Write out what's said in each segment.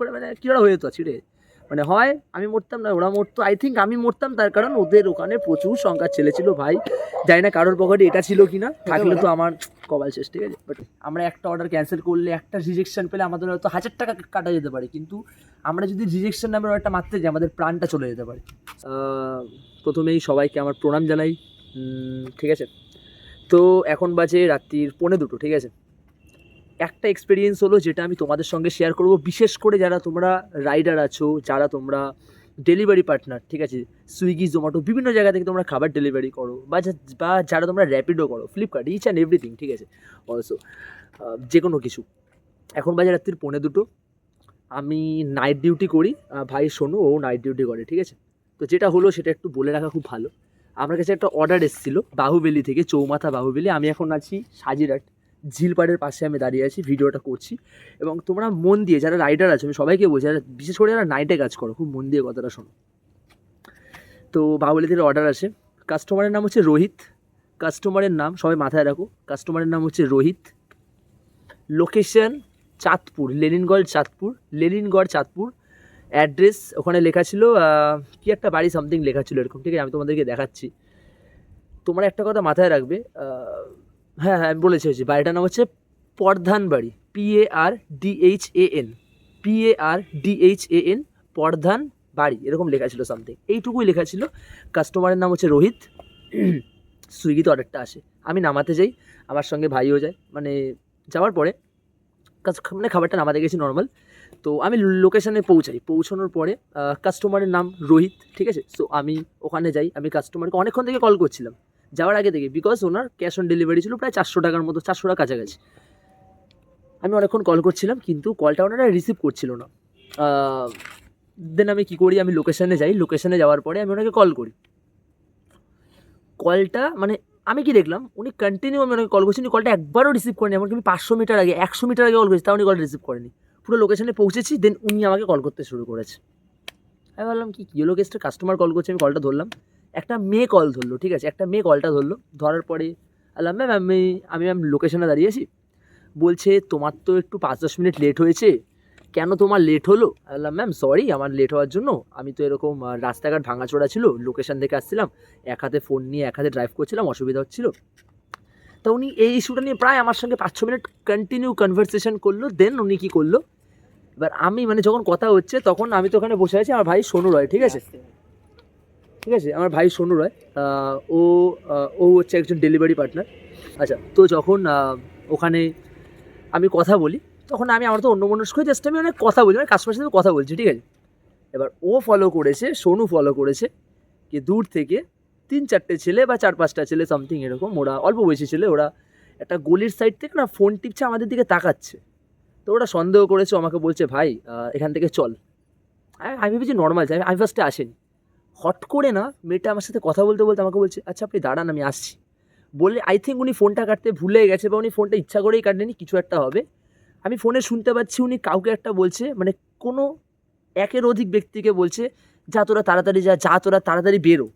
করে মানে কী ওরা হয়ে যেত ছিঁড়ে, মানে হয় আমি মরতাম না ওরা মরতো। আই থিঙ্ক আমি মরতাম, তার কারণ ওদের ওখানে প্রচুর সংখ্যার ছেলে ছিল ভাই। জানি না কারোর পকেটে এটা ছিল কি না, থাকলে তো আমার কপাল শেষ, ঠিক আছে। বাট আমরা একটা অর্ডার ক্যান্সেল করলে, একটা রিজেকশন পেলে আমাদের হয়তো 1000 টাকা কাটা যেতে পারে, কিন্তু আমরা যদি রিজেকশন নামের অর্ডারটা মারতে যাই আমাদের প্রাণটা চলে যেতে পারে। প্রথমেই সবাইকে আমার প্রণাম জানাই, ঠিক আছে। তো এখন বাজে রাত্রির 1:45, ঠিক আছে। একটা এক্সপিরিয়েন্স হলো যেটা আমি তোমাদের সঙ্গে শেয়ার করব, বিশেষ করে যারা তোমরা রাইডার আছো, যারা তোমরা ডেলিভারি পার্টনার, ঠিক আছে, সুইগি জোম্যাটো বিভিন্ন জায়গা থেকে তোমরা খাবার ডেলিভারি করো, বা যারা তোমরা র্যাপিডো করো, ফ্লিপকার্ট, ইচ অ্যান্ড এভরিথিং, ঠিক আছে, অলসো যে কোনো কিছু। এখন বাজে রাত্রির 1:45, আমি নাইট ডিউটি করি, ভাই শোনো ও নাইট ডিউটি করে, ঠিক আছে। তো যেটা হলো সেটা একটু বলে রাখা খুব ভালো। আমার কাছে একটা অর্ডার এসেছিলো বাহুবেলি থেকে, চৌমাথা বাহুবেলি। আমি এখন আছি সাজিরহাট ঝিলপাড়ের পাশে আমি দাঁড়িয়ে আছি, ভিডিওটা করছি। এবং তোমরা মন দিয়ে, যারা রাইডার আছে, আমি সবাইকে বলছি, যারা বিশেষ করে যারা নাইটে কাজ করো, খুব মন দিয়ে কথাটা শোনো। তো বাহুবলি থেকে অর্ডার আসে, কাস্টমারের নাম হচ্ছে রোহিত। কাস্টমারের নাম সবাই মাথায় রাখো, কাস্টমারের নাম হচ্ছে রোহিত। লোকেশন চাঁদপুর, লেনিনগড় চাঁদপুর। অ্যাড্রেস ওখানে লেখা ছিল কি একটা বাড়ি সামথিং লেখা ছিল এরকম, ঠিক আছে। আমি তোমাদেরকে দেখাচ্ছি। তোমরা একটা কথা মাথায় রাখবে, হ্যাঁ হ্যাঁ আমি বলেছি, বাড়িটার নাম হচ্ছে পরধান বাড়ি, PARDHAN, পরধান বাড়ি, এরকম লেখা ছিল সামথিং, এইটুকুই লেখা ছিল। কাস্টমারের নাম হচ্ছে রোহিত। সুইগিতে অর্ডারটা আসে, আমি নামাতে যাই, আমার সঙ্গে ভাইও যায়। মানে যাওয়ার পরে মানে খাবারটা নামাতে গেছি নর্মাল। তো আমি লোকেশানে পৌঁছানোর পরে কাস্টমারের নাম রোহিত, ঠিক আছে। সো আমি ওখানে যাই, আমি কাস্টমারকে অনেকক্ষণ থেকে কল করছিলাম যাওয়ার আগে থেকে, because owner cash on delivery ছিল প্রায় 400 টাকার মতো, 400 টাকার কাছাকাছি। আমি অনেকক্ষণ কল করছিলাম কিন্তু কলটা ওনারা রিসিভ করছিল না। দেন আমি কী করি, আমি লোকেশানে যাই, লোকেশানে যাওয়ার পরে আমি ওনাকে কল করি। কলটা মানে আমি কি দেখলাম, উনি কন্টিনিউ আমি ওনাকে কল করছি, উনি কলটা একবারও রিসিভ করেনি। এমনকি আমি 500 মিটার আগে, 100 মিটার আগে কল করেছি, তাও উনি কলটা রিসিভ করেনি। পুরো লোকেশানে পৌঁছেছি, দেন উনি আমাকে কল করতে শুরু করেছে। আমি ভাবলাম কি ইয়েলো কেসটা, কাস্টমার কল করছে, আমি কলটা ধরলাম। একটা মেয়ে কল ধরলো, ঠিক আছে, একটা মেয়ে কলটা ধরলো। ধরার পরে বললাম ম্যাম আমি ম্যাম লোকেশানে দাঁড়িয়েছি। বলছে তোমার তো একটু 5-10 মিনিট লেট হয়েছে, কেন তোমার লেট হলো? বললাম ম্যাম সরি আমার লেট হওয়ার জন্য, আমি তো এরকম রাস্তাঘাট ভাঙাচোরা ছিল, লোকেশান থেকে আসছিলাম, এক হাতে ফোন নিয়ে এক হাতে ড্রাইভ করছিলাম, অসুবিধা হচ্ছিল। তো উনি এই ইস্যুটা নিয়ে প্রায় আমার সঙ্গে 5-6 মিনিট কন্টিনিউ কনভারসেশন করলো। দেন উনি কী করলো, এবার আমি মানে যখন কথা হচ্ছে তখন আমি তো ওখানে বসে আছি, আমার ভাই সোনু রয়, ঠিক আছে, আমার ভাই সোনু রয়, ও হচ্ছে একজন ডেলিভারি পার্টনার। আচ্ছা, তো যখন ওখানে আমি কথা বলি, তখন আমার তো অন্য মনস্ক হয়ে জাস্ট আমি অনেক কথা বলি, মানে কাস্টমারের সাথে কথা বলছি, ঠিক আছে। এবার ও ফলো করেছে, সোনু ফলো করেছে, কি দূর থেকে 3-4টে ছেলে বা 4-5টা ছেলে সামথিং এরকম, ওরা অল্প বয়সী ছেলে, ওরা একটা গলির সাইড থেকে না ফোন টিপছে, আমাদের দিকে তাকাচ্ছে। তো ওরা সন্দেহ করেছে, আমাকে বলছে ভাই এখান থেকে চল। আমি ভেবেছি নর্মাল, আমি ফার্স্টে আসেনি। হট করে না মেয়েটা আমার সাথে কথা বলতে বলতে আমাকে বলছে আচ্ছা আপনি দাঁড়ান আমি আসছি, বলে আই থিঙ্ক উনি ফোনটা কাটতে ভুলে গেছে, বা উনি ফোনটা ইচ্ছা করেই কাটেনি, কিছু একটা হবে। আমি ফোনে শুনতে পাচ্ছি উনি কাউকে একটা বলছে, মানে কোনো একের অধিক ব্যক্তিকে বলছে যা তোরা তাড়াতাড়ি যা তোরা তাড়াতাড়ি বেরো।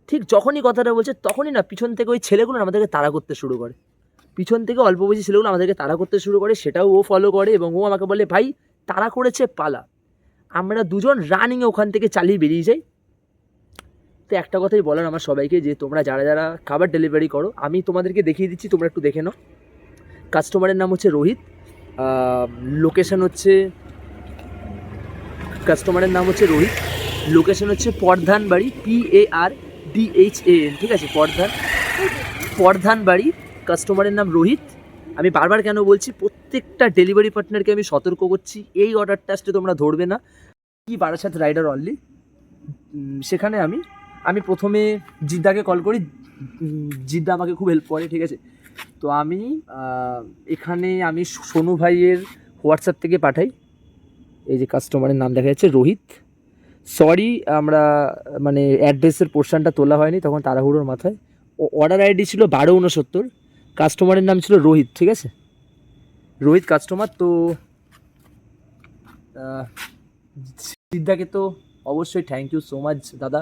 ঠিক যখনই কথাটা বলছে তখনই না পিছন থেকে ওই ছেলেগুলো আমাদেরকে তাড়া করতে শুরু করে, পিছন থেকে অল্প বয়সী ছেলেগুলো আমাদেরকে তাড়া করতে শুরু করে, সেটাও ও ফলো করে, এবং ও আমাকে বলে ভাই তাড়া করেছে পালা। আমরা দুজন রানিংয়ে ওখান থেকে চালিয়ে বেরিয়ে যাই। তো একটা কথাই বলার আমার সবাইকে, যে তোমরা যারা যারা খাবার ডেলিভারি করো, আমি তোমাদেরকে দেখিয়ে দিচ্ছি, তোমরা একটু দেখে নাও। কাস্টমারের নাম হচ্ছে রোহিত, লোকেশন হচ্ছে, কাস্টমারের নাম হচ্ছে রোহিত, লোকেশন হচ্ছে পরধান বাড়ি, PARDHAN, ঠিক আছে, পরধান বাড়ি। কাস্টমারের নাম রোহিত। আমি বারবার কেন বলছি, প্রত্যেকটা ডেলিভারি পার্টনারকে আমি সতর্ক করছি, এই অর্ডারটা আসলে তোমরা ধরবে না। কি বারাসাত রাইডার অনলি, সেখানে আমি প্রথমে জিদ্দাকে কল করি, জিদ্দা আমাকে খুব হেল্প করে, ঠিক আছে। তো আমি এখানে সোনু ভাইয়ের হোয়াটসঅ্যাপ থেকে পাঠাই, এই যে কাস্টমারের নাম দেখা যাচ্ছে রোহিত। সরি আমরা মানে অ্যাড্রেসের পোর্শনটা তোলা হয়নি তখন তাড়াহুড়োর মাথায়। অর্ডার আইডি ছিল 1269, কাস্টমারের নাম ছিল রোহিত, ঠিক আছে, রোহিত কাস্টমার। তো সিদ্ধাকে তো অবশ্যই থ্যাংক ইউ সো মাচ দাদা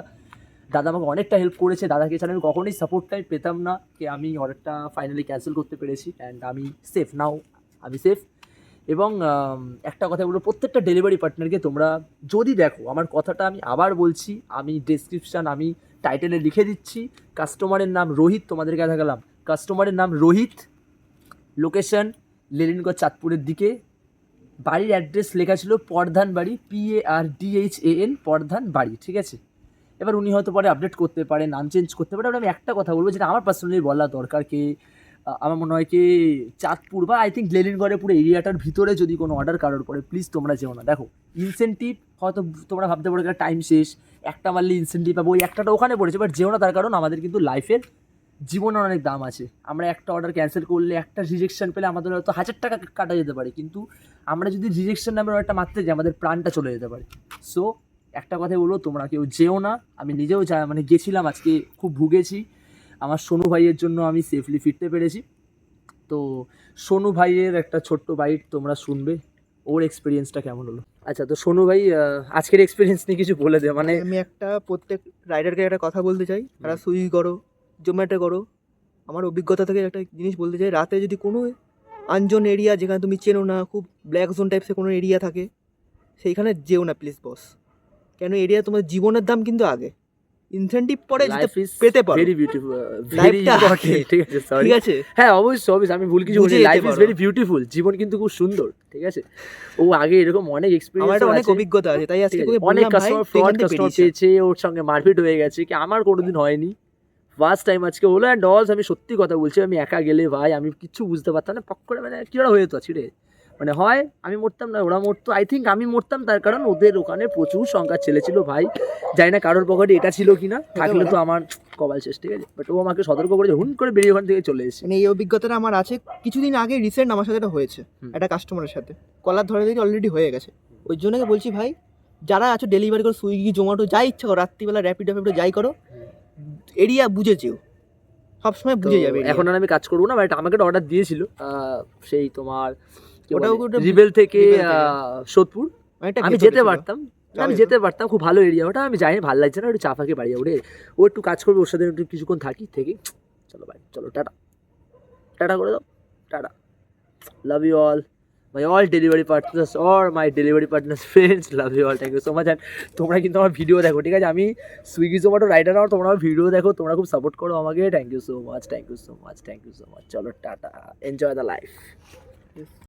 আমাকে অনেকটা হেল্প করেছে। দাদাকে ছাড়া আমি কখনোই সাপোর্টটাই পেতাম না, কি আমি অর্ডারটা ফাইনালি ক্যান্সেল করতে পেরেছি, অ্যান্ড আমি সেফ নাও, আমি সেফ। এবং একটা কথা বলবো, প্রত্যেকটা ডেলিভারি পার্টনারকে তোমরা যদি দেখো, আমার কথাটা আমি আবার বলছি, আমি ডেসক্রিপশান আমি টাইটেলে লিখে দিচ্ছি, কাস্টমারের নাম রোহিত, তোমাদেরকে দেখালাম কাস্টমারের নাম রোহিত, লোকেশন লেলিনগঞ্জ চাঁদপুরের দিকে, বাড়ির অ্যাড্রেস লেখা ছিল পরধান বাড়ি, PARDHAN পরধান বাড়ি, ঠিক আছে। এবার উনি হয়তো পরে আপডেট করতে পারে, নাম চেঞ্জ করতে পারে। আমি একটা কথা বলবো, যেটা আমার পার্সোনালি বলা দরকার, কি আমার মনে হয় কি চাঁদপুর বা আই থিঙ্ক লেলিনগড়ের পুরো এরিয়াটার ভিতরে যদি কোনো অর্ডার কারোর পরে, প্লিজ তোমরা যেও না। দেখো ইনসেন্টিভ হয়তো তোমরা ভাবতে পারো টাইম শেষ, একটা মারলে ইনসেন্টিভ পাবো, ওই একটাটা ওখানে পড়েছে, বাট যেও না। তার কারণ আমাদের কিন্তু লাইফের জীবনের অনেক দাম আছে। আমরা একটা অর্ডার ক্যান্সেল করলে, একটা রিজেকশন পেলে আমাদের হয়তো 1000 টাকা কাটা যেতে পারে, কিন্তু আমরা যদি রিজেকশন নামের একটা মারতে যাই, আমাদের প্রাণটা চলে যেতে পারে। সো একটা কথাই বলবো, তোমরা কেউ যেও না। আমি নিজেও মানে গেছিলাম, আজকে খুব ভুগেছি। আমার সোনু ভাইয়ের জন্য আমি সেফলি ফিরতে পেরেছি। তো সোনু ভাইয়ের একটা ছোট্ট বাইট তোমরা শুনবে, ওর এক্সপিরিয়েন্সটা কেমন হলো। আচ্ছা, তো সোনু ভাই আজকের এক্সপিরিয়েন্স নিয়ে কিছু বলে দে। মানে আমি একটা প্রত্যেক রাইডারকে একটা কথা বলতে চাই, তারা সুইগি করো, জোম্যাটো করো, আমার অভিজ্ঞতা থেকে একটা জিনিস বলতে চাই, রাতে যদি কোনো আনজোন এরিয়া যেখানে তুমি চেনো না, খুব ব্ল্যাক জোন টাইপসের কোনো এরিয়া থাকে, সেইখানে যেও না প্লিজ বস। কেন এরিয়া তোমার জীবনের দাম কিন্তু আগে, ইনসেন্টিভ পরে যেতে পেতে পারো, ভেরি বিউটিফুল, লাইফটা আগে, ঠিক আছে, সরি, ঠিক আছে। হ্যাঁ অবশ্যই আমি ভুল কিছু বলি, বুঝে যেতে লাইফ ইজ পারো। ভেরি বিউটিফুল, জীবন কিন্তু খুব সুন্দর, ঠিক আছে। ও আগে এরকম অনেক আমার এক্সপিরিয়েন্স একটা অনেক আছে, অভিজ্ঞতা আছে, তাই আজকে তোকে অনেক বললাম ভাই, কাস্টমার তুই ফ্রড এখান থেকে কাস্টমার বেরিয়ে যা। পেয়েছে, ওর সঙ্গে মারপিট হয়ে গেছে, কি আমার কোনোদিন হয়নি, ফার্স্ট টাইম আজকে হলো। অ্যান্ড অলস আমি সত্যি কথা বলছি, আমি একা গেলে ভাই আমি কিচ্ছু বুঝতে পারতাম না, পক করে মানে কী ওরা হয়ে যেত ছিঁড়ে, মানে হয় আমি মরতাম না ওরা মরতো। আই থিঙ্ক আমি মরতাম, তার কারণ ওদের ওখানে প্রচুর সংখ্যার ছেলে ছিল ভাই, জানি না কারোর পকেটে এটা ছিল কি না, থাকলে তো আমার কপাল শেষ, ঠিক আছে। বাট ও আমাকে সতর্ক করেছে, হুন করে বেরিয়ে ওখান থেকে চলে এসেছে। মানে এই অভিজ্ঞতাটা আমার আছে, কিছুদিন আগে রিসেন্ট আমার সাথে এটা হয়েছে, একটা কাস্টমারের সাথে কলার ধরে দিকে অলরেডি হয়ে গেছে। ওই জন্য বলছি ভাই, যারা আছো ডেলিভারি করো, সুইগি জোম্যাটো যাই ইচ্ছা করো, রাত্রিবেলা র্যাপিডো ফ্যাপিডো যাই করো, এরিয়া বুঝে যেও, সবসময় বুঝে যাবে area। এখন আর আমি কাজ করবো না, বাট আমাকে অর্ডার দিয়েছিল সেই তোমার ওটাও রিবেল থেকে সোদপুর, অনেকটা আমি ভেতরে যেতে ছিল। পারতাম, আমি যেতে পারতাম, খুব ভালো এরিয়া ওটা, আমি জানি ভালো লাগছে না, একটু চা ফাঁকে বাড়ি ওঠে, ও একটু কাজ করবে, ওর সাথে একটু কিছুক্ষণ থাকি, থেকে চলো ভাই, চলো টাটা, টাটা করে দাও, tata, love you all my all delivery partners or my delivery partners friends, love you all, thank you so much. And তোমরা কিন্তু আমার ভিডিও দেখো, ঠিক আছে, আমি সুইগি জোম্যাটো রাইডার, আর তোমরা আমার ভিডিও দেখো, তোমরা খুব সাপোর্ট করো আমাকে, thank you so much, thank you so much, thank you so much, চলো টাটা, এনজয় দ্য লাইফ।